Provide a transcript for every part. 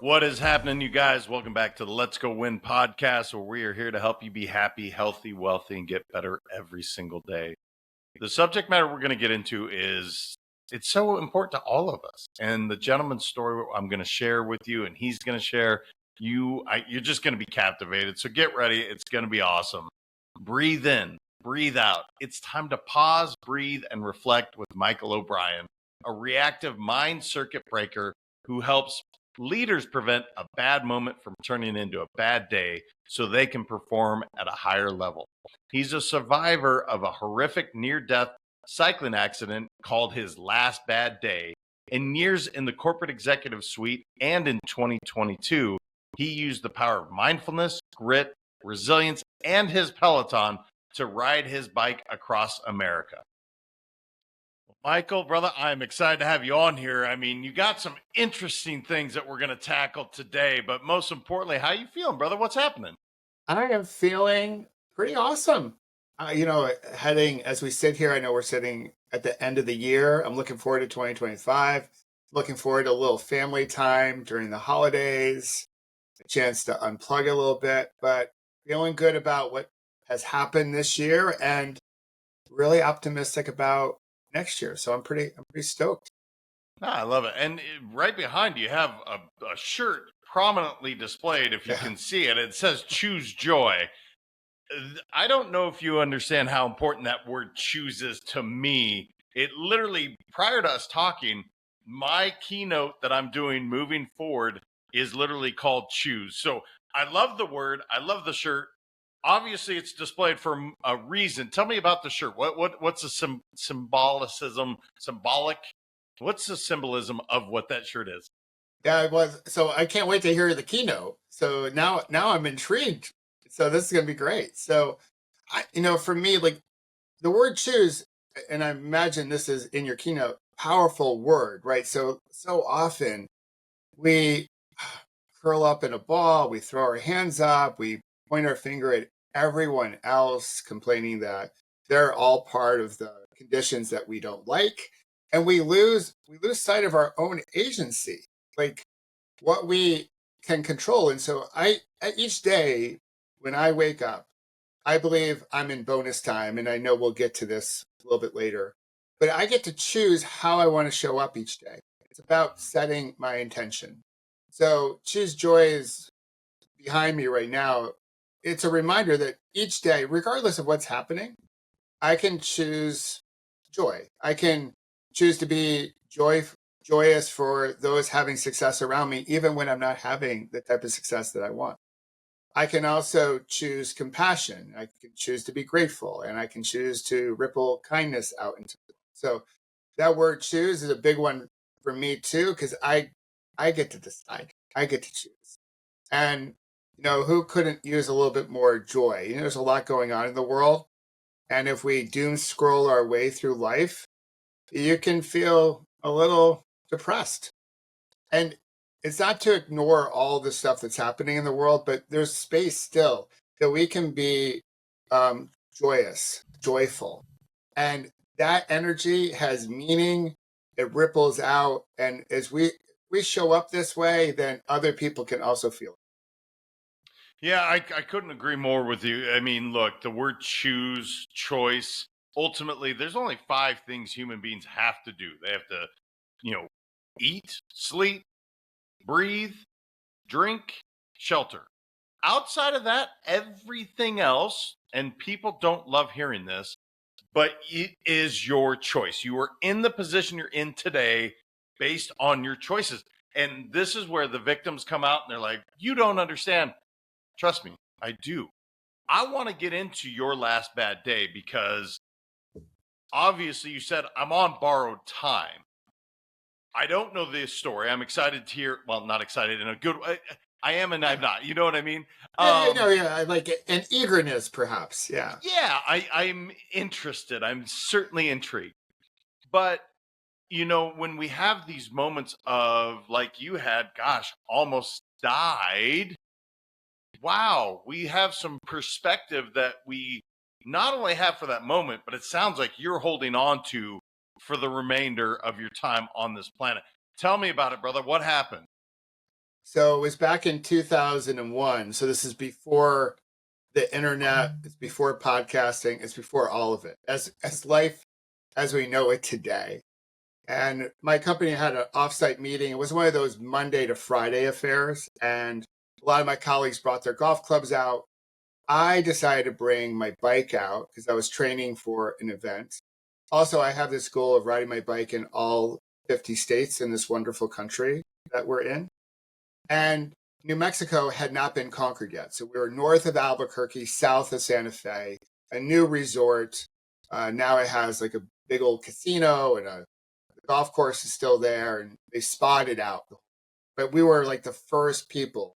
What is happening, you guys? Welcome back to the Let's Go Win podcast, where we are here to help you be happy, healthy, wealthy, and get better every single day. The subject matter we're going to get into is it's so important to all of us. And the gentleman's story I'm going to share with you, and he's going to share, you're just going to be captivated. So get ready. It's going to be awesome. Breathe in, breathe out. It's time to pause, breathe, and reflect with Michael O'Brien, a reactive mind circuit breaker who helps leaders prevent a bad moment from turning into a bad day so they can perform at a higher level. He's a survivor of a horrific near-death cycling accident called his last bad day. In years in the corporate executive suite and in 2022, he used the power of mindfulness, grit, resilience, and his Peloton to ride his bike across America. Michael, brother, I'm excited to have you on here. I mean, you got some interesting things that we're going to tackle today, but most importantly, how you feeling, brother? What's happening? I am feeling pretty awesome. Heading as we sit here, I know we're sitting at the end of the year. I'm looking forward to 2025. Looking forward to a little family time during the holidays, a chance to unplug a little bit, but feeling good about what has happened this year and really optimistic about next year. So I'm pretty stoked. I love it. And right behind you have a shirt prominently displayed, if you can see it. It says choose joy. I don't know if you understand how important that word choose is to me. It literally, prior to us talking, my keynote that I'm doing moving forward is literally called choose. So I love the word. I love the shirt. Obviously, it's displayed for a reason. Tell me about the shirt. What's the symbolic? What's the symbolism of what that shirt is? Yeah, it was. So I can't wait to hear the keynote. So now I'm intrigued. So this is going to be great. So, for me, like the word choose, and I imagine this is in your keynote, powerful word, right? So often we curl up in a ball, we throw our hands up, we point our finger at everyone else, complaining that they're all part of the conditions that we don't like, and we lose sight of our own agency, like what we can control. And so each day when I wake up, I believe I'm in bonus time, and I know we'll get to this a little bit later, but I get to choose how I want to show up each day. It's about setting my intention. So choose joy is behind me right now. It's a reminder that each day, regardless of what's happening, I can choose joy. I can choose to be joyous for those having success around me, even when I'm not having the type of success that I want. I can also choose compassion. I can choose to be grateful, and I can choose to ripple kindness out into the world. So that word choose is a big one for me too, because I get to decide. I get to choose. And who couldn't use a little bit more joy? There's a lot going on in the world. And if we doom scroll our way through life, you can feel a little depressed. And it's not to ignore all the stuff that's happening in the world, but there's space still that we can be joyous, joyful. And that energy has meaning. It ripples out. And as we show up this way, then other people can also feel it. Yeah, I couldn't agree more with you. I mean, look, the word choose, choice, ultimately, there's only 5 things human beings have to do. They have to, eat, sleep, breathe, drink, shelter. Outside of that, everything else, and people don't love hearing this, but it is your choice. You are in the position you're in today based on your choices. And this is where the victims come out and they're like, you don't understand. Trust me, I do. I want to get into your last bad day because obviously you said I'm on borrowed time. I don't know this story. I'm excited to hear. Well, not excited in a good way. I am and I'm not. You know what I mean? I like it. An eagerness, perhaps. Yeah. Yeah, I'm interested. I'm certainly intrigued. But, when we have these moments of like you had, gosh, almost died. Wow, we have some perspective that we not only have for that moment, but it sounds like you're holding on to for the remainder of your time on this planet. Tell me about it, brother. What happened? So it was back in 2001. So this is before the internet, it's before podcasting, it's before all of it. As life as we know it today. And my company had an offsite meeting. It was one of those Monday to Friday affairs. And a lot of my colleagues brought their golf clubs out. I decided to bring my bike out because I was training for an event. Also, I have this goal of riding my bike in all 50 states in this wonderful country that we're in. And New Mexico had not been conquered yet. So we were north of Albuquerque, south of Santa Fe, a new resort. Now it has like a big old casino and the golf course is still there and they spotted out. But we were like the first people,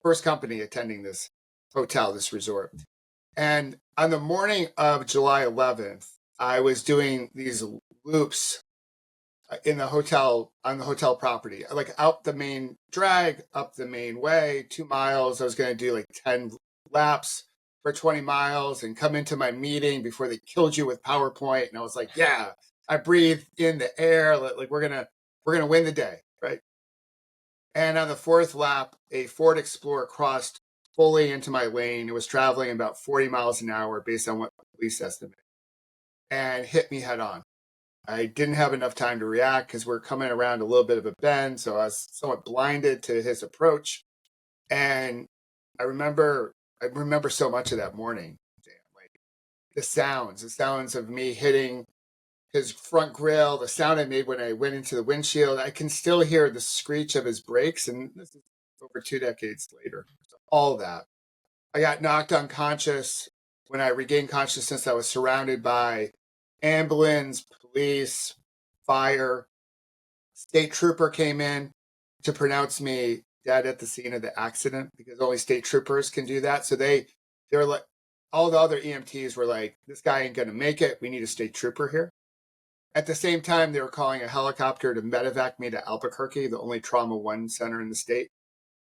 first company attending this hotel, this resort. And on the morning of July 11th, I was doing these loops in the hotel on the hotel property, like out the main drag, up the main way, 2 miles. I was going to do like 10 laps for 20 miles and come into my meeting before they killed you with PowerPoint. And I was like, yeah, I breathed in the air. Like we're going to win the day. Right. And on the fourth lap, a Ford Explorer crossed fully into my lane. It was traveling about 40 miles an hour based on what the police estimate and hit me head on. I didn't have enough time to react because we're coming around a little bit of a bend. So I was somewhat blinded to his approach. And I remember so much of that morning. Damn, like the sounds of me hitting his front grill, the sound I made when I went into the windshield. I can still hear the screech of his brakes. And this is over 2 decades later. So all that. I got knocked unconscious. When I regained consciousness, I was surrounded by ambulance, police, fire. State trooper came in to pronounce me dead at the scene of the accident because only state troopers can do that. So they were like, all the other EMTs were like, this guy ain't going to make it. We need a state trooper here. At the same time, they were calling a helicopter to medevac me to Albuquerque, the only trauma one center in the state.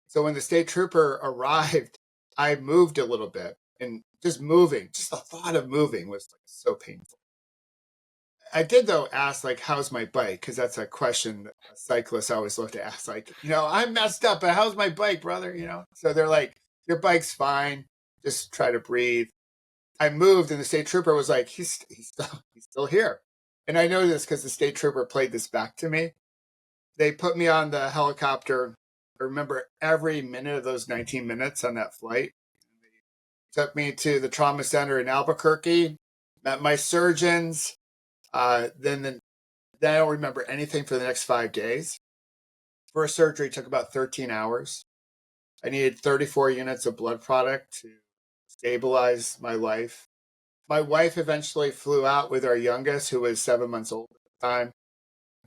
So when the state trooper arrived, I moved a little bit and just the thought of moving was like so painful. I did though ask like, how's my bike? Because that's a question that cyclists always love to ask. Like, I'm messed up, but how's my bike, brother? So they're like, your bike's fine. Just try to breathe. I moved, and the state trooper was like, he's still here. And I know this because the state trooper played this back to me. They put me on the helicopter. I remember every minute of those 19 minutes on that flight. They took me to the trauma center in Albuquerque, met my surgeons. Then I don't remember anything for the next 5 days. First surgery took about 13 hours. I needed 34 units of blood product to stabilize my life. My wife eventually flew out with our youngest, who was 7 months old at the time.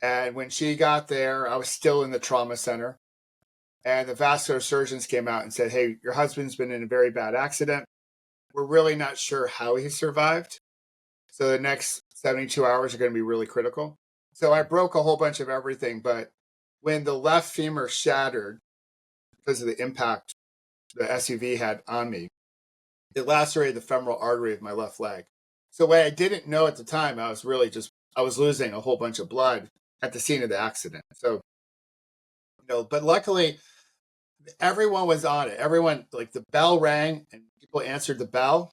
And when she got there, I was still in the trauma center. And the vascular surgeons came out and said, hey, your husband's been in a very bad accident. We're really not sure how he survived. So the next 72 hours are going to be really critical. So I broke a whole bunch of everything. But when the left femur shattered because of the impact the SUV had on me, it lacerated the femoral artery of my left leg. So what I didn't know at the time, I was losing a whole bunch of blood at the scene of the accident. So, but luckily everyone was on it. Everyone, like the bell rang and people answered the bell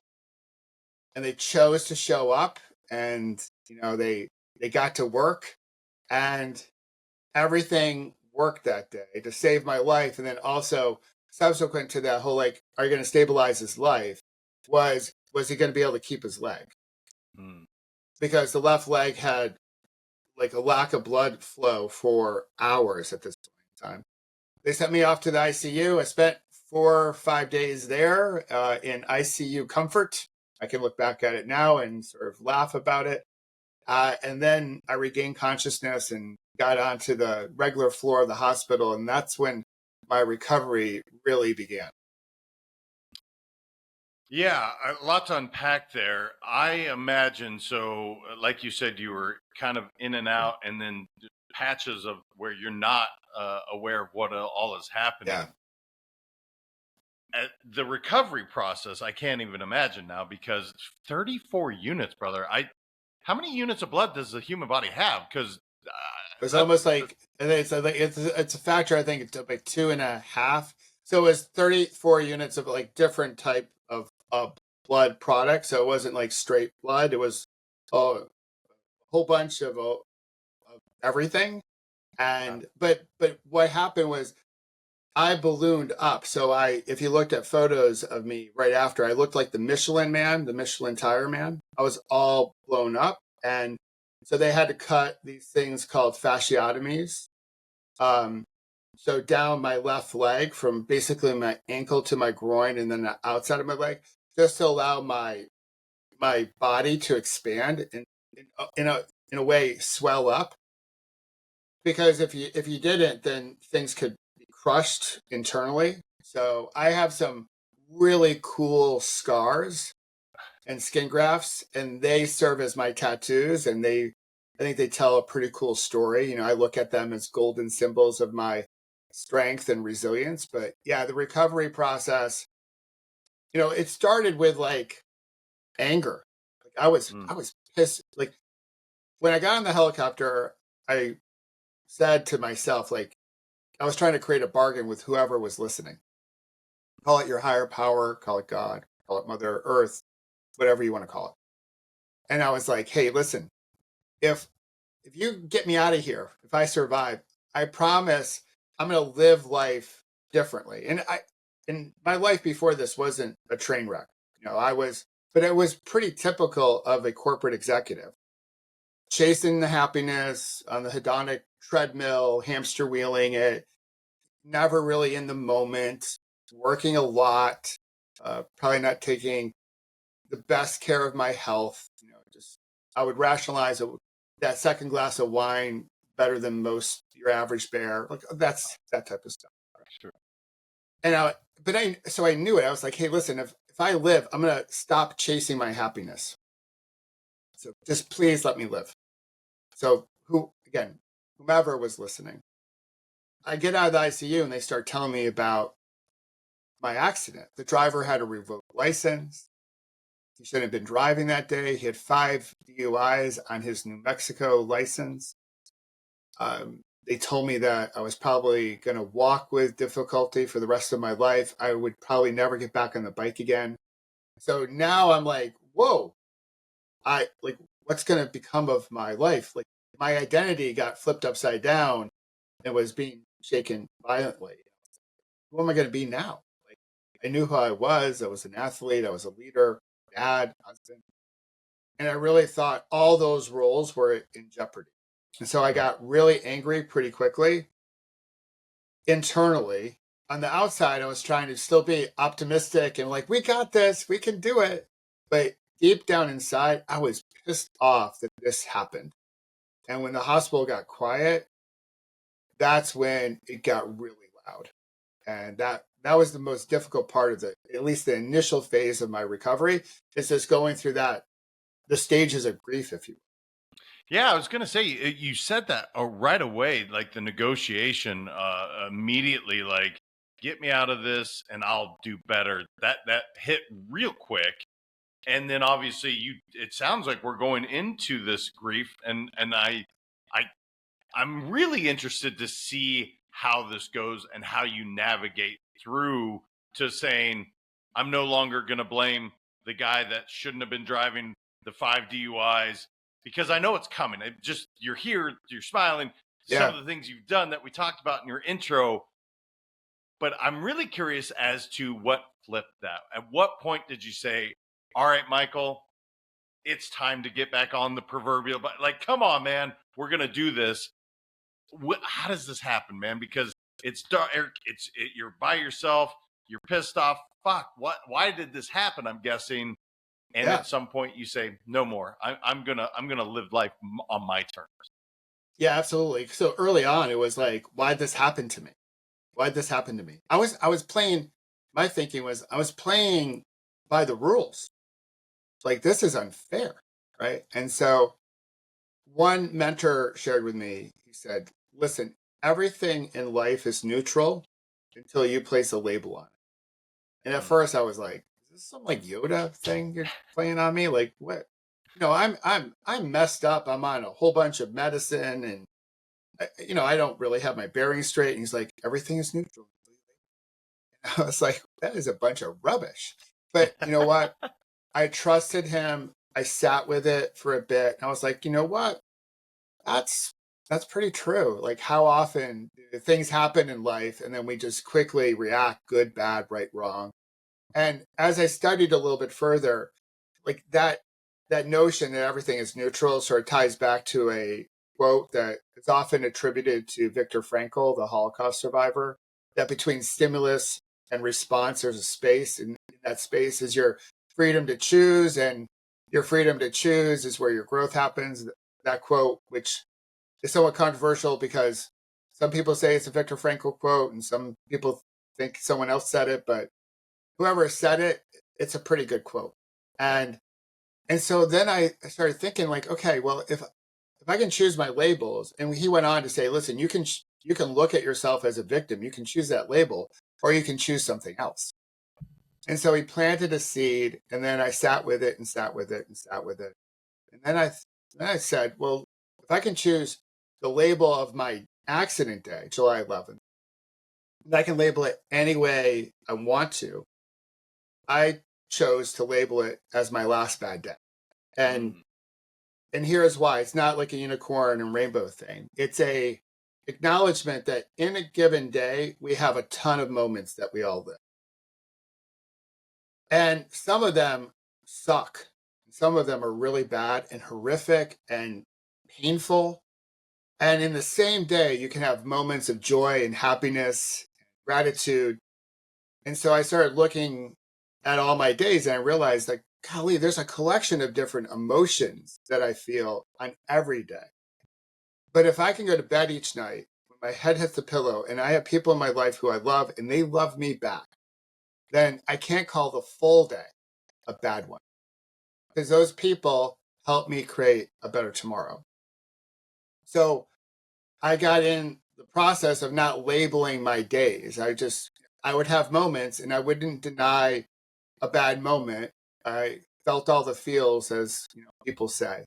and they chose to show up and, they got to work and everything worked that day to save my life. And then also subsequent to that whole, like, are you going to stabilize his life? Was he going to be able to keep his leg? Because the left leg had like a lack of blood flow for hours at this point in time. They sent me off to the ICU. I spent 4 or 5 days there in ICU comfort. I can look back at it now and sort of laugh about it. And then I regained consciousness and got onto the regular floor of the hospital. And that's when my recovery really began. Yeah, a lot to unpack there. I imagine so, like you said, you were kind of in and out, and then patches of where you're not aware of what all is happening. Yeah. The recovery process, I can't even imagine now because 34 units, brother. How many units of blood does the human body have? Because It was That, almost like, I think it's a factor. I think it's like 2.5. So it was 34 units of like different type of blood product. So it wasn't like straight blood. It was a whole bunch of everything. And but what happened was I ballooned up. So if you looked at photos of me right after, I looked like the Michelin man, the Michelin tire man. I was all blown up. And so they had to cut these things called fasciotomies. Um, so down my left leg from basically my ankle to my groin and then the outside of my leg, just to allow my body to expand and in a way swell up. Because if you didn't, then things could be crushed internally. So I have some really cool scars and skin grafts, and they serve as my tattoos, and I think they tell a pretty cool story. I look at them as golden symbols of my strength and resilience. But yeah, the recovery process, it started with like anger. Like mm, I was pissed. Like when I got on the helicopter, I said to myself, like, I was trying to create a bargain with whoever was listening. Call it your higher power, call it God, call it Mother Earth, whatever you want to call it. And I was like, hey, listen, if if you get me out of here, if I survive, I promise I'm going to live life differently. And my life before this wasn't a train wreck. But it was pretty typical of a corporate executive chasing the happiness on the hedonic treadmill, hamster wheeling it, never really in the moment, working a lot, probably not taking the best care of my health. Just I would rationalize that second glass of wine better than most your average bear. Like that's that type of stuff. sure. And so I knew it. I was like, hey, listen, if I live, I'm gonna stop chasing my happiness. So just please let me live. So whomever was listening, I get out of the ICU and they start telling me about my accident. The driver had a revoked license. He shouldn't have been driving that day. He had 5 DUIs on his New Mexico license. They told me that I was probably going to walk with difficulty for the rest of my life. I would probably never get back on the bike again. So now I'm like, whoa, what's going to become of my life? Like, my identity got flipped upside down and was being shaken violently. Who am I going to be now? Like, I knew who I was. I was an athlete. I was a leader, dad, husband. And I really thought all those roles were in jeopardy. And so I Mm, got really angry pretty quickly internally. On the outside, I was trying to still be optimistic and like, we got this, we can do it. But deep down inside, I was pissed off that this happened. And when the hospital got quiet, that's when it got really loud. And that was the most difficult part of at least the initial phase of my recovery, is just going through the stages of grief, if you will. Yeah, I was gonna say you said that right away, like the negotiation immediately, like get me out of this and I'll do better. That hit real quick, and then obviously it sounds like we're going into this grief, and I I'm really interested to see how this goes and how you navigate through to saying, I'm no longer going to blame the guy that shouldn't have been driving the 5 DUIs, because I know it's coming. You're here, you're smiling. Some Yeah. of the things you've done that we talked about in your intro, but I'm really curious as to what flipped that. At what point did you say, all right, Michael, it's time to get back on the proverbial, but like, come on, man, we're going to do this. How does this happen, man? Because it's dark. You're by yourself. You're pissed off. Fuck. What? Why did this happen? I'm guessing. And Yeah. at some point, you say, "No more. I'm gonna live life on my terms." Yeah, absolutely. So early on, it was like, why'd this happen to me? Why'd this happen to me? I was playing, my thinking was I was playing by the rules. Like, this is unfair. Right. And so one mentor shared with me, he said, listen, everything in life is neutral until you place a label on it. And at Mm. first I was like, is this some like Yoda thing you're playing on me? Like what? I'm messed up. I'm on a whole bunch of medicine and I don't really have my bearings straight. And he's like, everything is neutral. I was like, that is a bunch of rubbish. But you know what? I trusted him. I sat with it for a bit. And I was like, you know what? That's that's pretty true. Like how often do things happen in life and then we just quickly react, good, bad, right, wrong. And as I studied a little bit further, like that notion that everything is neutral sort of ties back to a quote that is often attributed to Viktor Frankl, the Holocaust survivor, that between stimulus and response, there's a space, and in that space is your freedom to choose, and your freedom to choose is where your growth happens. That quote, which is somewhat controversial because some people say it's a Viktor Frankl quote, and some people think someone else said it, but whoever said it, it's a pretty good quote. And so then I started thinking like, okay, well, if I can choose my labels, and he went on to say, listen, you can look at yourself as a victim, you can choose that label, or you can choose something else. And so he planted a seed, and then I sat with it and sat with it and sat with it, and then I said, well, if I can choose the label of my accident day, July 11th, and I can label it any way I want to. I chose to label it as my last bad day. And Mm. here's why. It's not like a unicorn and rainbow thing. It's a acknowledgement that in a given day, we have a ton of moments that we all live. And some of them suck. Some of them are really bad and horrific and painful. And in the same day, you can have moments of joy and happiness, gratitude. And so I started looking at all my days and I realized like, golly, there's a collection of different emotions that I feel on every day. But if I can go to bed each night when my head hits the pillow and I have people in my life who I love and they love me back, then I can't call the full day a bad one because those people help me create a better tomorrow. So I got in the process of not labeling my days. I would have moments and I wouldn't deny a bad moment. I felt all the feels, as people say,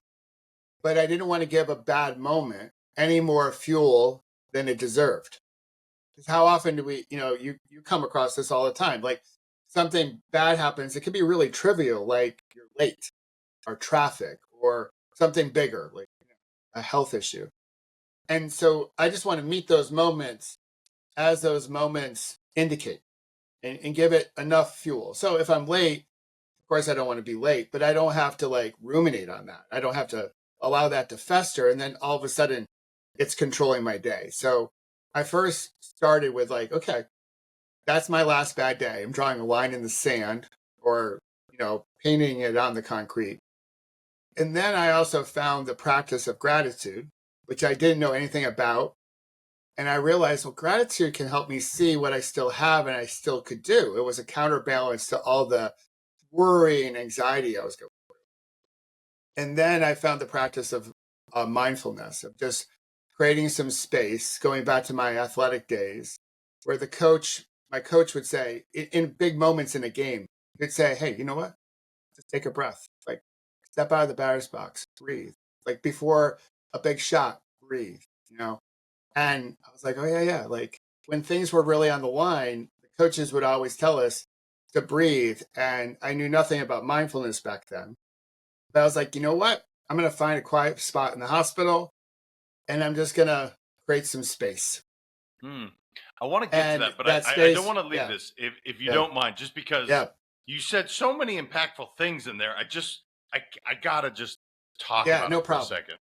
but I didn't want to give a bad moment any more fuel than it deserved. Because how often do we, you come across this all the time? Like something bad happens, it could be really trivial, like you're late, or traffic, or something bigger, like a health issue. And so I just want to meet those moments as those moments indicate and give it enough fuel. So if I'm late, of course, I don't want to be late, but I don't have to like ruminate on that. I don't have to allow that to fester. And then all of a sudden it's controlling my day. So I first started with like, okay, that's my last bad day. I'm drawing a line in the sand or, painting it on the concrete. And then I also found the practice of gratitude, which I didn't know anything about. And I realized, well, gratitude can help me see what I still have and I still could do. It was a counterbalance to all the worry and anxiety I was going. And then I found the practice of mindfulness, of just creating some space, going back to my athletic days, where my coach would say, in big moments in a game, he'd say, hey, you know what? Just take a breath. Like, step out of the batter's box, breathe. Like, before a big shot, breathe. And I was like, oh, yeah, yeah. Like, when things were really on the line, the coaches would always tell us to breathe. And I knew nothing about mindfulness back then. But I was like, you know what? I'm going to find a quiet spot in the hospital and I'm just going to create some space. Hmm. I want to get to And that, but that I don't space, want to leave yeah, this if you yeah, don't mind, just because yeah, you said so many impactful things in there. I gotta just talk yeah, about no it for a problem. second.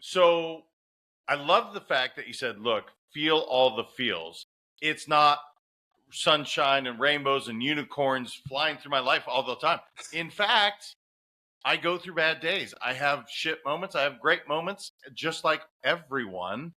So I love the fact that you said, look, feel all the feels. It's not sunshine and rainbows and unicorns flying through my life all the time. In fact, I go through bad days. I have shit moments. I have great moments, just like everyone.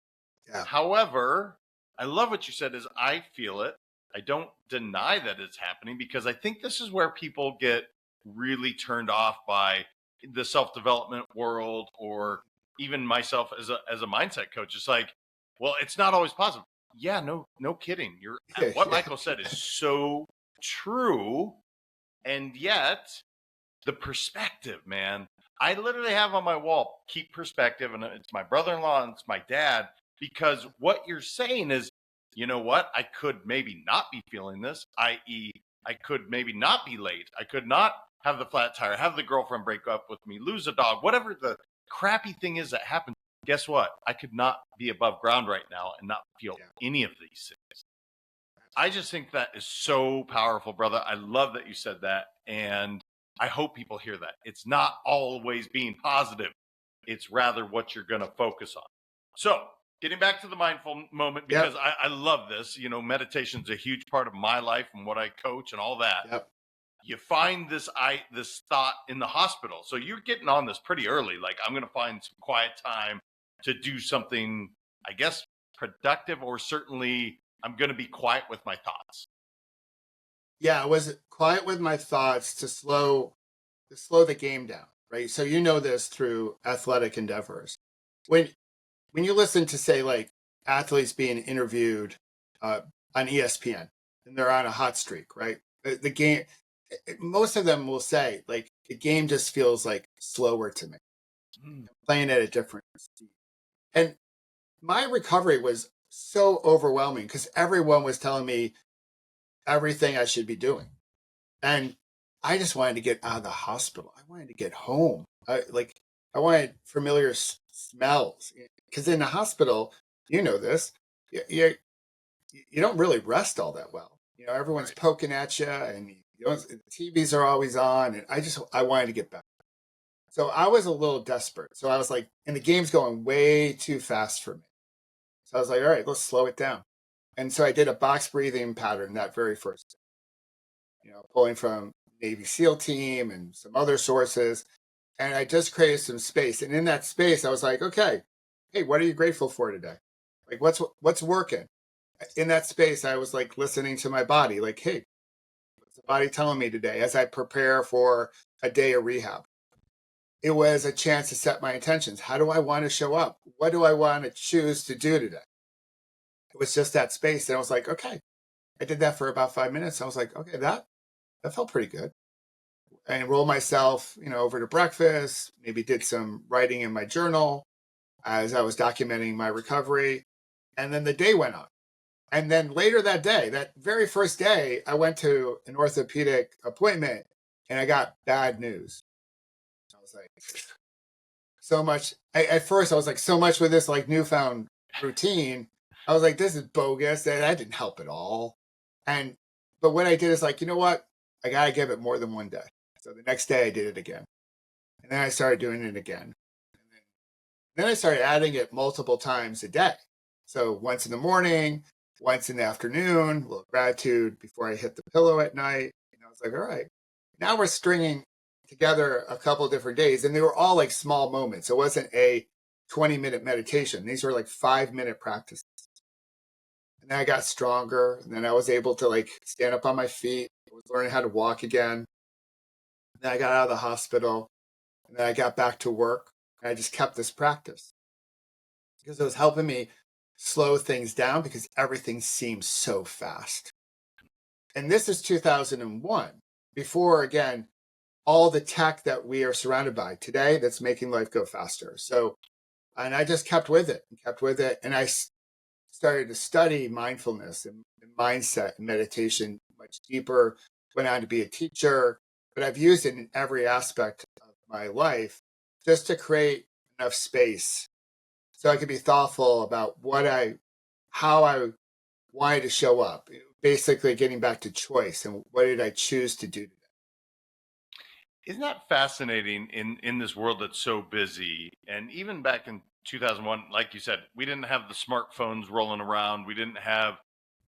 Yeah, However, I love what you said is I feel it. I don't deny that it's happening because I think this is where people get really turned off by the self-development world or even myself as a mindset coach. It's like, well, it's not always positive. Yeah, no kidding. You're what yeah, Michael said is so true. And yet the perspective, man. I literally have on my wall, keep perspective, and it's my brother-in-law and it's my dad. because what you're saying is, you know what, I could maybe not be feeling this, i.e., I could maybe not be late, I could not have the flat tire, have the girlfriend break up with me, lose a dog, whatever the crappy thing is that happens. Guess what, I could not be above ground right now and not feel Yeah. any of these things. I just think that is so powerful, brother. I love that you said that. And I hope people hear that. It's not always being positive, it's rather what you're going to focus on. So, getting back to the mindful moment, because Yep. I love this. You know, meditation's a huge part of my life and what I coach and all that. Yep. You find this thought in the hospital. So you're getting on this pretty early. Like, I'm going to find some quiet time to do something, I guess, productive, or certainly I'm going to be quiet with my thoughts. Yeah, I was quiet with my thoughts to slow the game down, right? So you know this through athletic endeavors. When when you listen to, say, like, athletes being interviewed uh, on ESPN and they're on a hot streak, right? The game, most of them will say, like, the game just feels like slower to me, Mm. playing at a different speed. And my recovery was so overwhelming because everyone was telling me everything I should be doing. And I just wanted to get out of the hospital. I wanted to get home. I wanted familiar smells because in the hospital, you know this, you you don't really rest all that well. You know, everyone's Right. poking at you, and the TVs are always on. And I wanted to get back. So I was a little desperate. So I was like, and the game's going way too fast for me. So I was like, all right, let's slow it down. And so I did a box breathing pattern that very first day, pulling from Navy SEAL team and some other sources. And I just created some space. And in that space, I was like, okay, hey, what are you grateful for today? Like, what's working? In that space, I was like listening to my body, like, hey, what's the body telling me today as I prepare for a day of rehab? It was a chance to set my intentions. How do I want to show up? What do I want to choose to do today? It was just that space. And I was like, okay. I did that for about 5 minutes. I was like, okay, that felt pretty good. I enrolled myself, over to breakfast, maybe did some writing in my journal as I was documenting my recovery. And then the day went on. And then later that day, that very first day, I went to an orthopedic appointment and I got bad news. I was like, so much. At first, I was like, so much with this like newfound routine. I was like, this is bogus. That didn't help at all. And, but what I did is like, you know what? I got to give it more than one day. So the next day I did it again. And then I started doing it again. And then I started adding it multiple times a day. So once in the morning, once in the afternoon, a little gratitude before I hit the pillow at night. I was like, all right, now we're stringing together a couple different days. And they were all like small moments. It wasn't a 20-minute meditation. These were like 5-minute practices. And then I got stronger. And then I was able to like stand up on my feet. I was learning how to walk again. And then I got out of the hospital. And then I got back to work. And I just kept this practice because it was helping me slow things down because everything seems so fast. And this is 2001, before, again, all the tech that we are surrounded by today that's making life go faster. So, and I just kept with it and kept with it. And I started to study mindfulness and mindset and meditation much deeper, went on to be a teacher, but I've used it in every aspect of my life just to create enough space so I could be thoughtful about how I wanted to show up. Basically, getting back to choice and what did I choose to do today. Isn't that fascinating in this world that's so busy? And even back in 2001, like you said, we didn't have the smartphones rolling around. We didn't have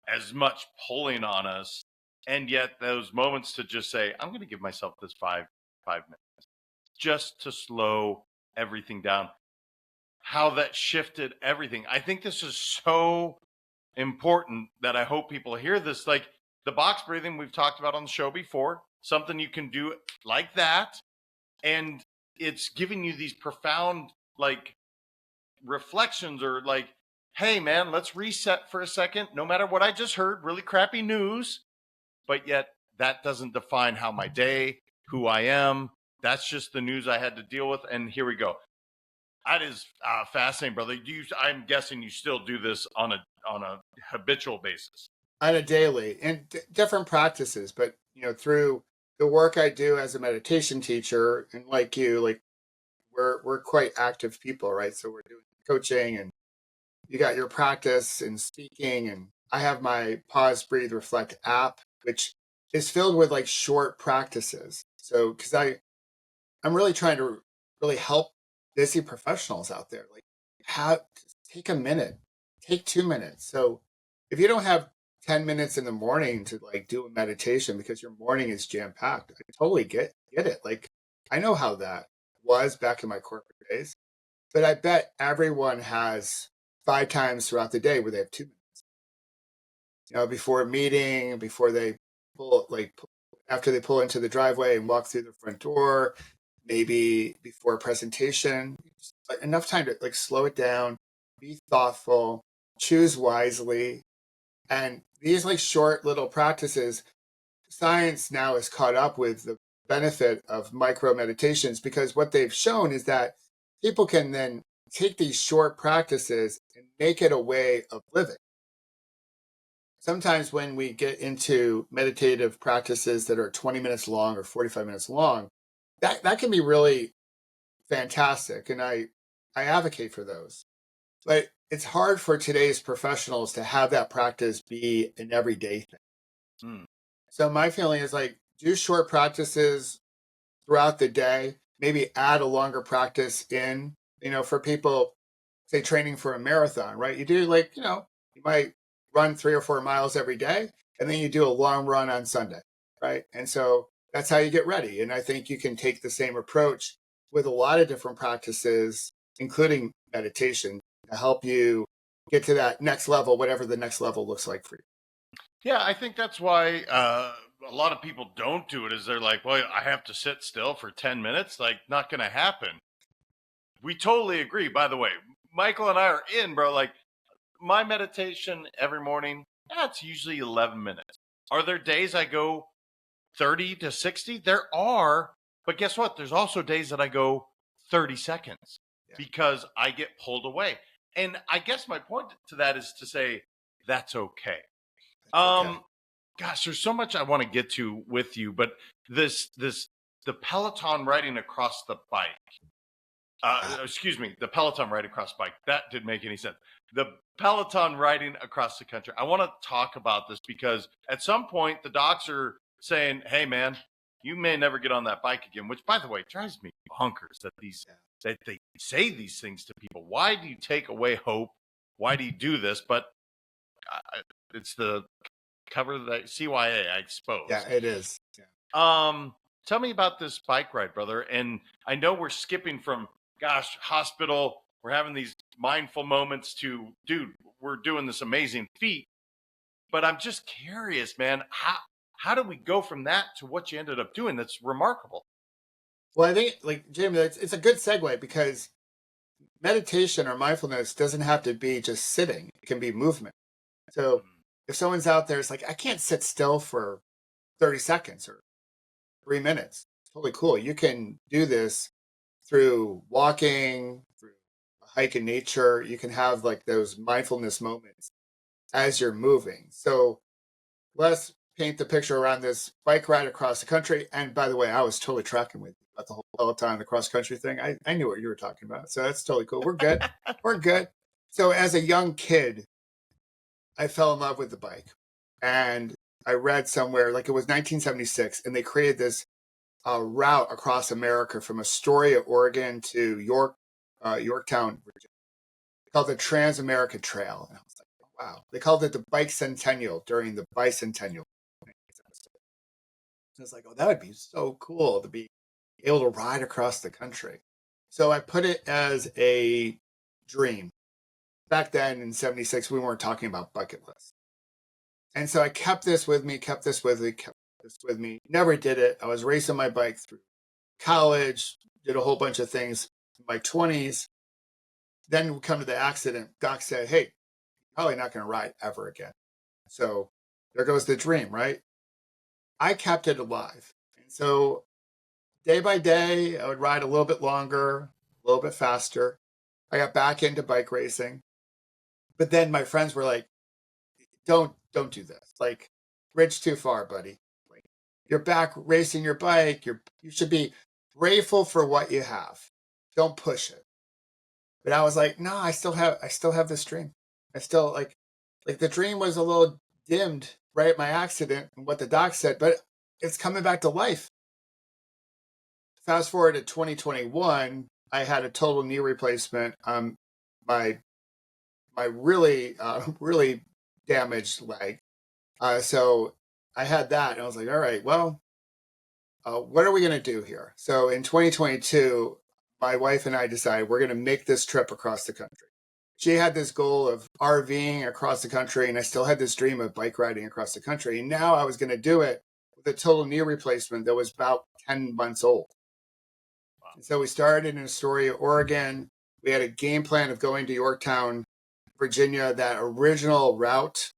as much pulling on us. And yet those moments to just say, I'm going to give myself this five minutes just to slow everything down. How that shifted everything. I think this is so important that I hope people hear this. Like the box breathing we've talked about on the show before, something you can do like that. And it's giving you these profound like reflections, or like, hey man, let's reset for a second. No matter what I just heard, really crappy news, but yet that doesn't define how my day, who I am. That's just the news I had to deal with. And here we go. That is fascinating, brother. I'm guessing you still do this on a habitual basis. On a daily and different practices, but through the work I do as a meditation teacher, and like you, like we're quite active people, right? So we're doing coaching, and you got your practice in speaking, and I have my pause, breathe, reflect app, which is filled with like short practices. So because I'm really trying to really help busy professionals out there. Like, have take a minute, take 2 minutes. So if you don't have 10 minutes in the morning to like do a meditation because your morning is jam packed, I totally get it. Like, I know how that was back in my corporate days, but I bet everyone has 5 times throughout the day where they have 2 minutes. Before a meeting, before they after they pull into the driveway and walk through the front door, maybe before a presentation, just, like, enough time to like slow it down, be thoughtful, choose wisely. And these like short little practices, science now is caught up with the benefit of micro meditations, because what they've shown is that people can then take these short practices and make it a way of living. Sometimes when we get into meditative practices that are 20 minutes long or 45 minutes long, that can be really fantastic, and I advocate for those. But it's hard for today's professionals to have that practice be an everyday thing. Hmm. So my feeling is like, do short practices throughout the day, maybe add a longer practice in, for people, say training for a marathon, right? You do like, you might run 3 or 4 miles every day, and then you do a long run on Sunday, right? And so that's how you get ready. And I think you can take the same approach with a lot of different practices, including meditation, to help you get to that next level, whatever the next level looks like for you. Yeah, I think that's why a lot of people don't do it. Is they're like, well, I have to sit still for 10 minutes. Like, not going to happen. We totally agree. By the way, Michael and I are in, bro. Like, my meditation every morning, that's usually 11 minutes. Are there days I go 30 to 60? There are, but guess what? There's also days that I go 30 seconds Yeah, because I get pulled away. And I guess my point to that is to say that's okay. that's okay. Um, gosh, there's so much I want to get to with you, but the Peloton riding across the bike. Ah, Excuse me, the Peloton ride across bike. That didn't make any sense. The Peloton riding across the country. I want to talk about this because at some point the docs are saying, "Hey, man, you may never get on that bike again." Which, by the way, drives me bonkers yeah. that they say these things to people. Why do you take away hope? Why do you do this? But it's the cover of the CYA, I Yeah, suppose. it is. Yeah. Tell me about this bike ride, brother. And I know we're skipping from, gosh, hospital. We're having these mindful moments to, dude, we're doing this amazing feat. But I'm just curious, man. How do we go from that to what you ended up doing? That's remarkable. Well, I think, like Jamie, it's a good segue, because meditation or mindfulness doesn't have to be just sitting. It can be movement. So Mm. if someone's out there, it's like, I can't sit still for 30 seconds or 3 minutes. It's totally cool. You can do this through walking, through a hike in nature. You can have like those mindfulness moments as you're moving. So let's paint the picture around this bike ride across the country. And by the way, I was totally tracking with you about the whole Peloton, the cross country thing. I knew what you were talking about. So that's totally cool. We're good. We're good. So as a young kid, I fell in love with the bike. And I read somewhere, like, it was 1976, and they created this route across America from Astoria, Oregon to Yorktown, Virginia, called the Trans-America Trail. And I was like, oh, wow. They called it the Bike Centennial during the bicentennial. I was like, oh, that would be so cool to be able to ride across the country. So I put it as a dream. Back then in 76, we weren't talking about bucket lists. And so I kept this with me, kept this with me, kept this with me. Never did it. I was racing my bike through college, did a whole bunch of things in my 20s. Then we come to the accident. Doc said, hey, probably not going to ride ever again. So there goes the dream, right? I kept it alive. And so day by day, I would ride a little bit longer, a little bit faster. I got back into bike racing. But then my friends were like, don't do this. Like, bridge too far, buddy. Like, you're back racing your bike. You should be grateful for what you have. Don't push it. But I was like, no, I still have this dream. I still like the dream was a little dimmed right at my accident and what the doc said, but it's coming back to life. Fast forward to 2021, I had a total knee replacement. My really really damaged leg. So I had that, and I was like, all right, well, what are we going to do here? So in 2022, my wife and I decided we're going to make this trip across the country. She had this goal of RVing across the country, and I still had this dream of bike riding across the country. And now I was going to do it with a total knee replacement that was about 10 months old. And so we started in Astoria, Oregon. We had a game plan of going to Yorktown, Virginia, that original route.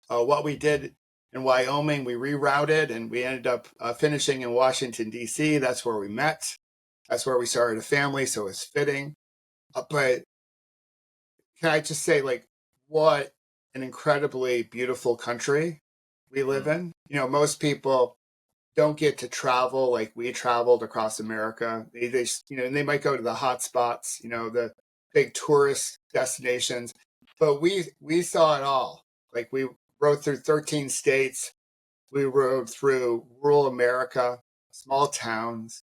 What we did in Wyoming, we rerouted and we ended up finishing in Washington, D.C. That's where we met. That's where we started a family. So it's fitting. But can I just say, like, what an incredibly beautiful country we live Mm. in? Most people don't get to travel like we traveled across America. And they might go to the hot spots, the big tourist destinations, but we saw it all. Like, we rode through 13 states. We rode through rural America, small towns,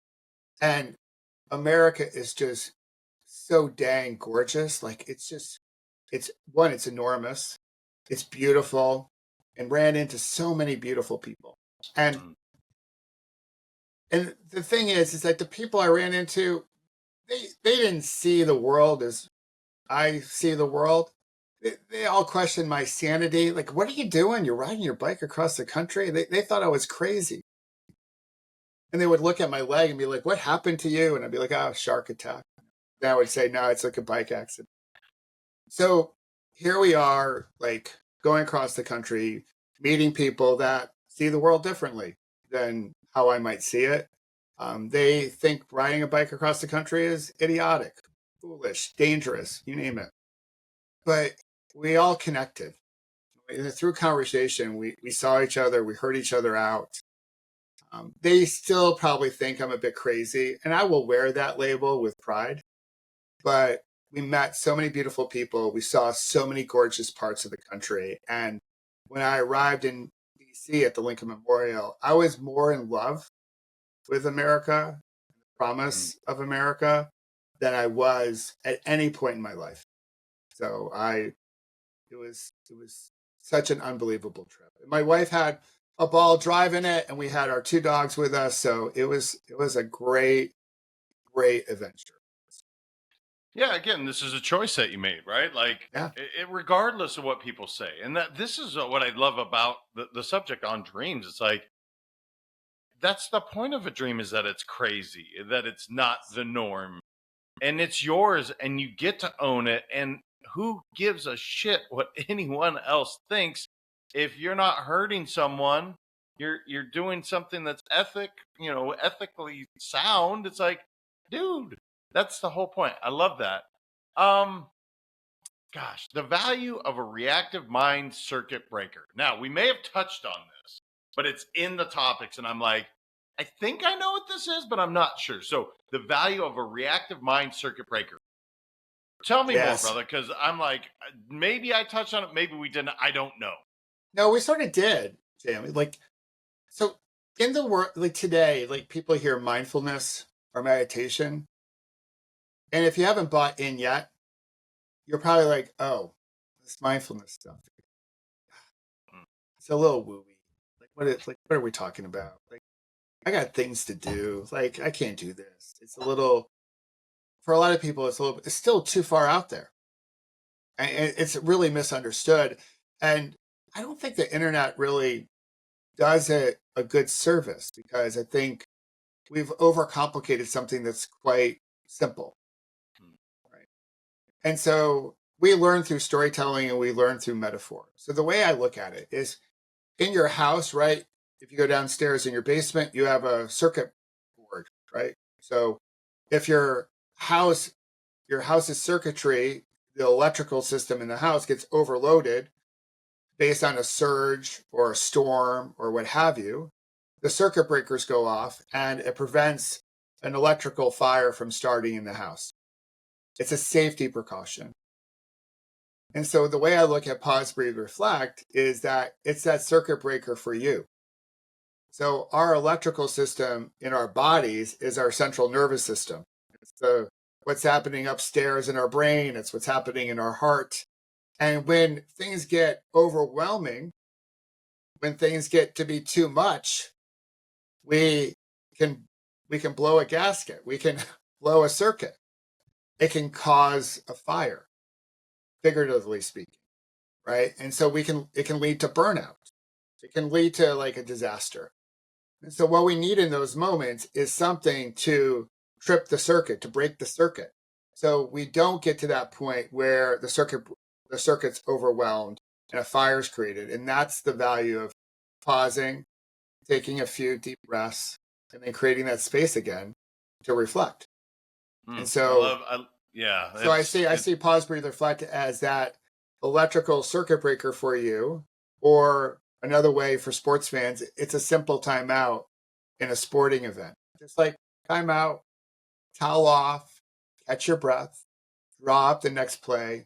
and America is just so dang gorgeous. Like, it's enormous, it's beautiful, and ran into so many beautiful people. And Mm. and the thing is that the people I ran into, they didn't see the world as I see the world. They all questioned my sanity. Like, what are you doing? You're riding your bike across the country. They thought I was crazy. And they would look at my leg and be like, what happened to you? And I'd be like, oh, shark attack. Then I would say, no, it's like a bike accident. So here we are, like, going across the country, meeting people that see the world differently than how I might see it. They think riding a bike across the country is idiotic, foolish, dangerous, you name it. But we all connected. Through conversation, we saw each other, we heard each other out. They still probably think I'm a bit crazy, and I will wear that label with pride. But we met so many beautiful people. We saw so many gorgeous parts of the country. And when I arrived in DC at the Lincoln Memorial, I was more in love with America, the Mm. promise of America, than I was at any point in my life. So it was such an unbelievable trip. My wife had a ball driving it, and we had our two dogs with us. So it was a great adventure. Yeah, again, this is a choice that you made, right? Like, Yeah. regardless of what people say, and that this is what I love about the subject on dreams. It's like that's the point of a dream is that it's crazy, that it's not the norm, and it's yours, and you get to own it. And who gives a shit what anyone else thinks if you're not hurting someone? You're doing something that's ethically sound. It's like, dude, that's the whole point. I love that. Um, Gosh, the value of a reactive mind circuit breaker. Now, we may have touched on this, but it's in the topics, and I'm like, I think I know what this is, but I'm not sure. So, the value of a reactive mind circuit breaker. Tell me more, Yes. brother, because I'm like, maybe I touched on it, maybe we didn't. I don't know. No, we sort of did, Jamie. Like, so in the world, like today, like people hear mindfulness or meditation. And if you haven't bought in yet, you're probably like, oh, this mindfulness stuff. Mm. It's a little wooey. What are we talking about? Like, I got things to do. Like, I can't do this. It's a little, for a lot of people, it's still too far out there. And it's really misunderstood. And I don't think the internet really does it a good service, because I think we've overcomplicated something that's quite simple, Mm. right? And so we learn through storytelling and we learn through metaphor. So the way I look at it is, in your house, right? If you go downstairs in your basement, you have a circuit board, right? So if your house your house's circuitry, the electrical system in the house gets overloaded based on a surge or a storm or what have you, the circuit breakers go off and it prevents an electrical fire from starting in the house. It's a safety precaution. And so the way I look at pause, breathe, reflect is that it's that circuit breaker for you. So our electrical system in our bodies is our central nervous system. It's what's happening upstairs in our brain. It's what's happening in our heart. And when things get overwhelming, when things get to be too much, we can we can blow a gasket. We can blow a circuit. It can cause a fire, figuratively speaking, right? And so it can lead to burnout. It can lead to like a disaster. And so what we need in those moments is something to trip the circuit, to break the circuit. So we don't get to that point where the circuit's overwhelmed and a fire is created. And that's the value of pausing, taking a few deep breaths, and then creating that space again to reflect. And so yeah. so I see pause, breathe, reflect as that electrical circuit breaker for you, or another way for sports fans, it's a simple timeout in a sporting event. Just like timeout, towel off, catch your breath, draw up the next play,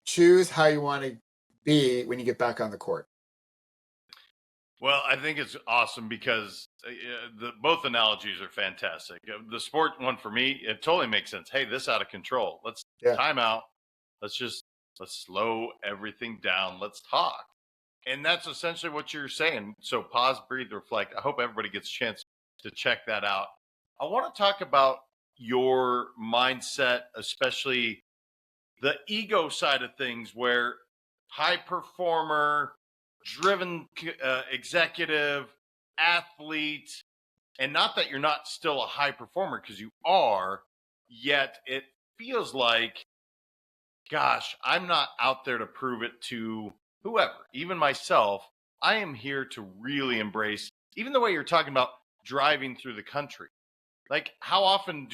choose how you want to be when you get back on the court. Well, I think it's awesome because both analogies are fantastic. The sport one for me, it totally makes sense. Hey, this out of control. Let's time out. Let's slow everything down. Let's talk. And that's essentially what you're saying. So pause, breathe, reflect. I hope everybody gets a chance to check that out. I want to talk about your mindset, especially the ego side of things, where high performer, driven executive, athlete, and not that you're not still a high performer, because you are, yet it feels like, gosh, I'm not out there to prove it to whoever, even myself. I am here to really embrace, even the way you're talking about driving through the country. Like, how often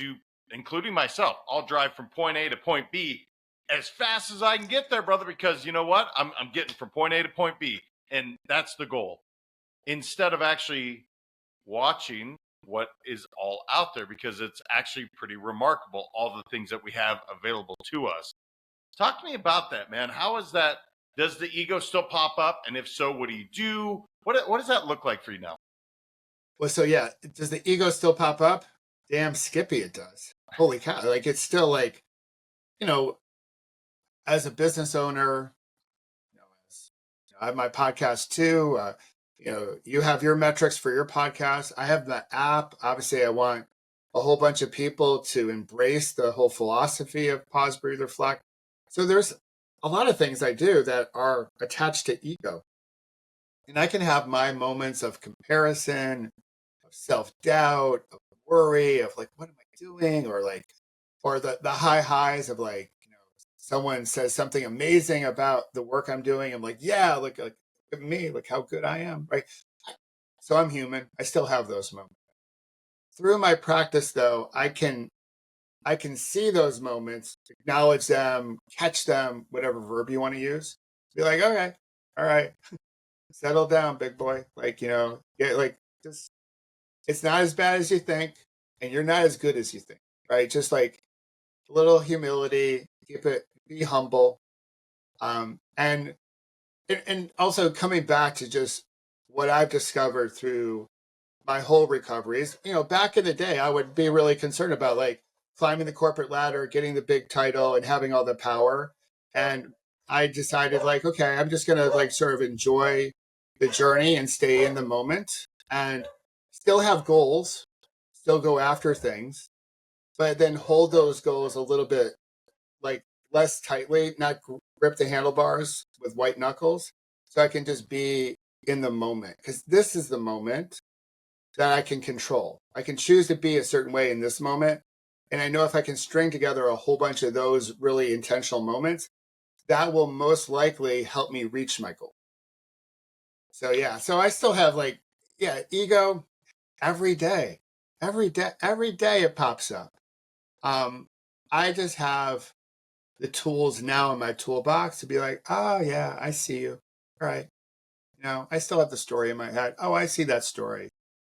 including myself, I'll drive from point A to point B as fast as I can get there, brother, because you know what? I'm getting from point A to point B, and that's the goal. Instead of actually watching what is all out there, because it's actually pretty remarkable, all the things that we have available to us. Talk to me about that, man. How is that? Does the ego still pop up? And if so, what do you do? What does that look like for you now? Well, so yeah, does the ego still pop up? Damn Skippy, it does. Holy cow. Like, it's still like, you know, as a business owner, I have my podcast too. You have your metrics for your podcast. I have the app. Obviously, I want a whole bunch of people to embrace the whole philosophy of pause, breathe, reflect. So there's a lot of things I do that are attached to ego. And I can have my moments of comparison, of self-doubt, of worry, of like, what am I doing? Or the high highs of like, someone says something amazing about the work I'm doing. I'm like, yeah, look at me, look how good I am, right? So I'm human. I still have those moments. Through my practice, though, I can see those moments, acknowledge them, catch them, whatever verb you want to use. Be like, okay, all right, settle down, big boy. Like, just it's not as bad as you think, and you're not as good as you think, right? Just like a little humility, be humble, and also coming back to just what I've discovered through my whole recovery is, back in the day, I would be really concerned about like climbing the corporate ladder, getting the big title, and having all the power. And I decided, like, okay, I'm just gonna like sort of enjoy the journey and stay in the moment, and still have goals, still go after things, but then hold those goals a little bit like less tightly, not grip the handlebars with white knuckles, so I can just be in the moment, because this is the moment that I can control. I can choose to be a certain way in this moment. And I know if I can string together a whole bunch of those really intentional moments, that will most likely help me reach my goal. So yeah, so I still have like, ego every day. Every day it pops up. I just have the tools now in my toolbox to be like, oh yeah, I see you. All right. I still have the story in my head. Oh, I see that story.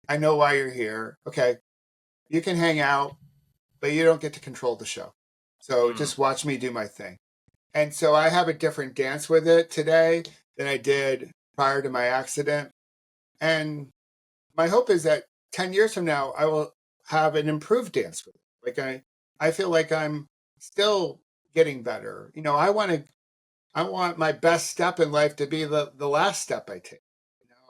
I know why you're here. Okay. You can hang out, but you don't get to control the show. So Mm. just watch me do my thing. And so I have a different dance with it today than I did prior to my accident. And my hope is that 10 years from now, I will have an improved dance with it. I feel like I'm still getting better. I want my best step in life to be the last step I take.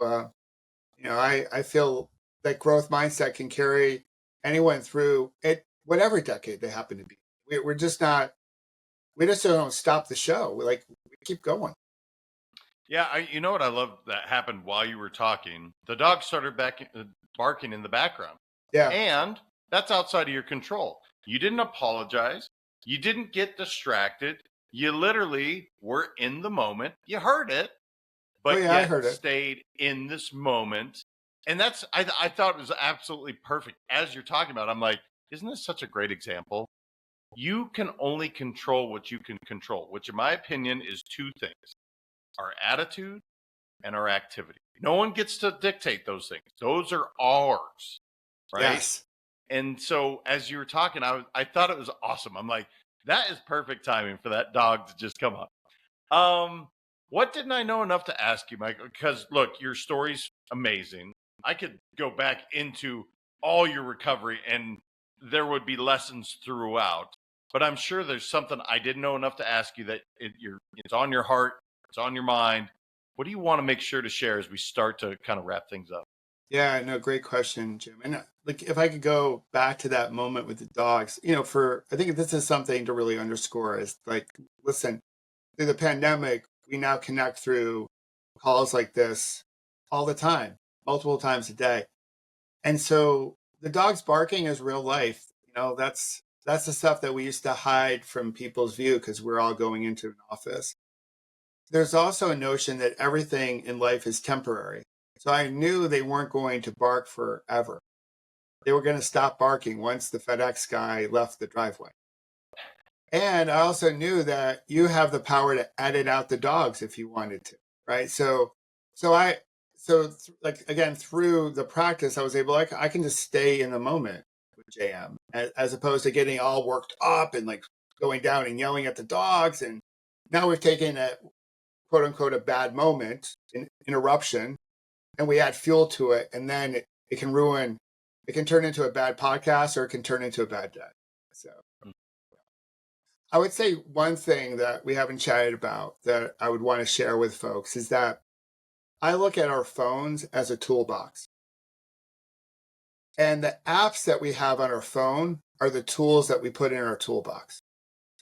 I feel that growth mindset can carry anyone through it, whatever decade they happen to be. We're just not, we just don't stop the show. We keep going. Yeah, you know what I love that happened while you were talking? The dog started barking in the background. Yeah. And that's outside of your control. You didn't apologize. You didn't get distracted. You literally were in the moment. You heard it, Oh, but yeah, I yet heard it. stayed in this moment. And I thought it was absolutely perfect. As you're talking about, I'm like, isn't this such a great example? You can only control what you can control, which in my opinion is two things: our attitude and our activity. No one gets to dictate those things. Those are ours, right? Yes. And so as you were talking, I thought it was awesome. I'm like, that is perfect timing for that dog to just come up. What didn't I know enough to ask you, Michael? Because look, your story's amazing. I could go back into all your recovery and there would be lessons throughout. But I'm sure there's something I didn't know enough to ask you that it's on your heart, it's on your mind. What do you want to make sure to share as we start to kind of wrap things up? Yeah, no, great question, Jim. And if I could go back to that moment with the dogs, I think this is something to really underscore is like, listen, through the pandemic, we now connect through calls like this all the time, multiple times a day. And so the dog's barking is real life. That's the stuff that we used to hide from people's view because we're all going into an office. There's also a notion that everything in life is temporary. So I knew they weren't going to bark forever. They were going to stop barking once the FedEx guy left the driveway. And I also knew that you have the power to edit out the dogs if you wanted to, right? So I, like again, through the practice, I was able, like, I can just stay in the moment with JM as opposed to getting all worked up and like going down and yelling at the dogs. And now we've taken a quote unquote a bad moment, an interruption, and we add fuel to it, and then it can ruin. It can turn into a bad podcast, or it can turn into a bad day. So I would say one thing that we haven't chatted about that I would want to share with folks is that I look at our phones as a toolbox. And the apps that we have on our phone are the tools that we put in our toolbox.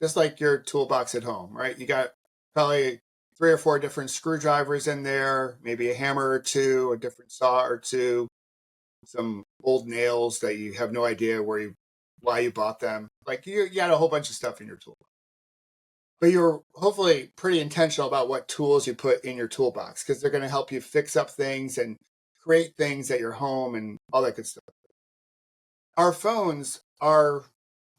Just like your toolbox at home, right? You got probably 3 or 4 different screwdrivers in there, maybe a hammer or two, a different saw or two, some old nails that you have no idea why you bought them. Like you got a whole bunch of stuff in your toolbox. But you're hopefully pretty intentional about what tools you put in your toolbox because they're going to help you fix up things and create things at your home and all that good stuff. Our phones are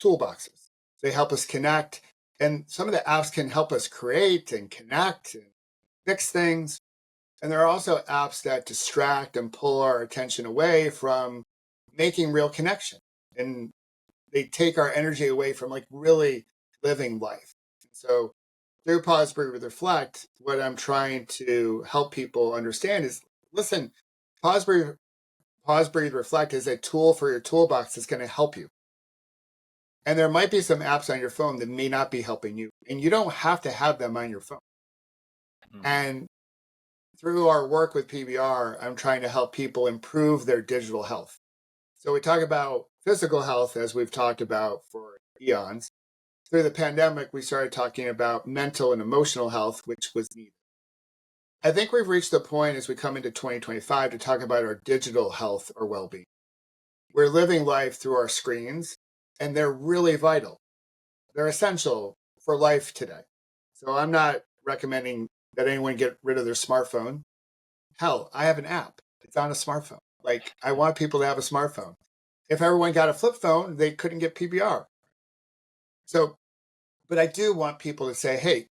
toolboxes. They help us connect, and some of the apps can help us create and connect and fix things. And there are also apps that distract and pull our attention away from making real connection. And they take our energy away from like really living life. So through pause, breathe, reflect, what I'm trying to help people understand is listen, pause, breathe, reflect is a tool for your toolbox that's going to help you. And there might be some apps on your phone that may not be helping you, and you don't have to have them on your phone. Mm. And through our work with PBR, I'm trying to help people improve their digital health. So we talk about physical health as we've talked about for eons. Through the pandemic, we started talking about mental and emotional health, which was needed. I think we've reached the point as we come into 2025 to talk about our digital health or well being. We're living life through our screens, and they're really vital. They're essential for life today. So I'm not recommending that anyone get rid of their smartphone. Hell, I have an app. It's on a smartphone. Like, I want people to have a smartphone. If everyone got a flip phone, they couldn't get PBR. So, but I do want people to say, hey,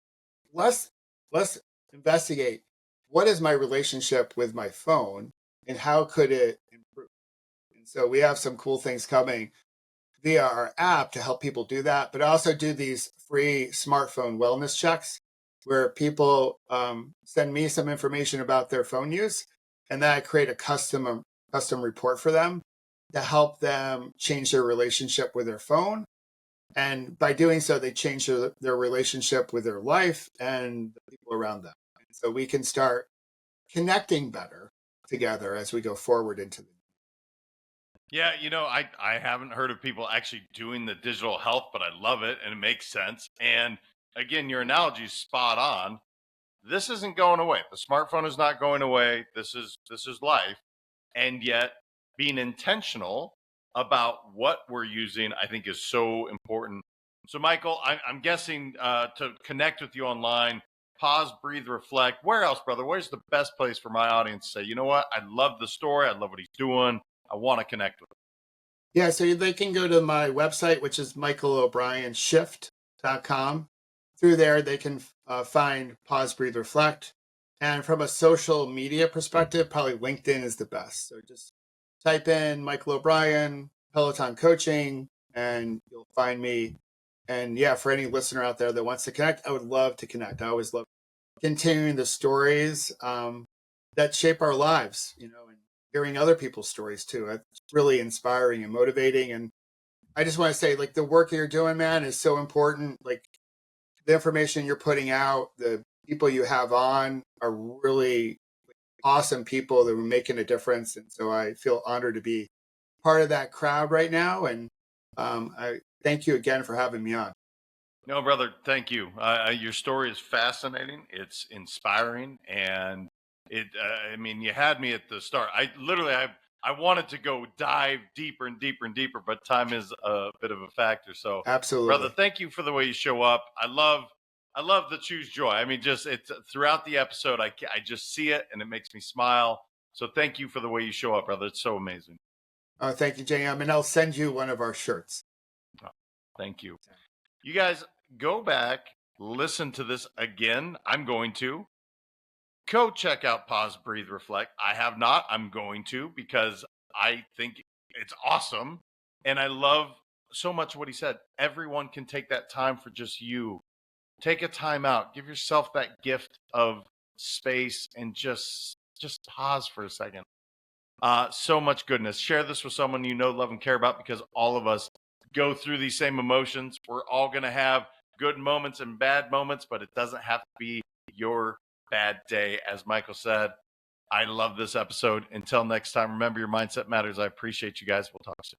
let's let's investigate what is my relationship with my phone and how could it improve. And so we have some cool things coming via our app to help people do that, but I also do these free smartphone wellness checks where people send me some information about their phone use, and then I create a custom report for them to help them change their relationship with their phone. And by doing so, they change their relationship with their life and the people around them. And so we can start connecting better together as we go forward into the. Yeah, I haven't heard of people actually doing the digital health, but I love it and it makes sense. And again, your analogy is spot on. This isn't going away. The smartphone is not going away. This is life. And yet being intentional about what we're using, I think is so important. So Michael, I'm guessing to connect with you online, pause, breathe, reflect. Where else, brother? Where's the best place for my audience to say, you know what? I love the story. I love what he's doing. I want to connect with him. Yeah, so they can go to my website, which is michaelobrienshift.com. Through there, they can find Pause, Breathe, Reflect. And from a social media perspective, probably LinkedIn is the best. So just type in Michael O'Brien, Peloton Coaching, and you'll find me. And yeah, for any listener out there that wants to connect, I would love to connect. I always love continuing the stories that shape our lives, and hearing other people's stories too. It's really inspiring and motivating. And I just want to say, like, the work you're doing, man, is so important. Like, the information you're putting out, the people you have on are really awesome people that are making a difference. And so I feel honored to be part of that crowd right now. And I thank you again for having me on. No, brother, thank you. Your story is fascinating. It's inspiring, and I mean, you had me at the start. I wanted to go dive deeper and deeper and deeper, but time is a bit of a factor. So, brother, Absolutely. thank you for the way you show up. I love the choose joy. I mean, just it's throughout the episode. I just see it, and it makes me smile. So, thank you for the way you show up, brother. It's so amazing. Thank you, JM. And I'll send you one of our shirts. Oh, thank you. You guys go back, listen to this again. I'm going to go check out Pause, Breathe, Reflect. I have not. I'm going to because I think it's awesome. And I love so much what he said. Everyone can take that time for just you. Take a time out. Give yourself that gift of space and just pause for a second. So much goodness. Share this with someone you know, love, and care about because all of us go through these same emotions. We're all going to have good moments and bad moments, but it doesn't have to be your bad day. As Michael said, I love this episode. Until next time, remember your mindset matters. I appreciate you guys. We'll talk soon.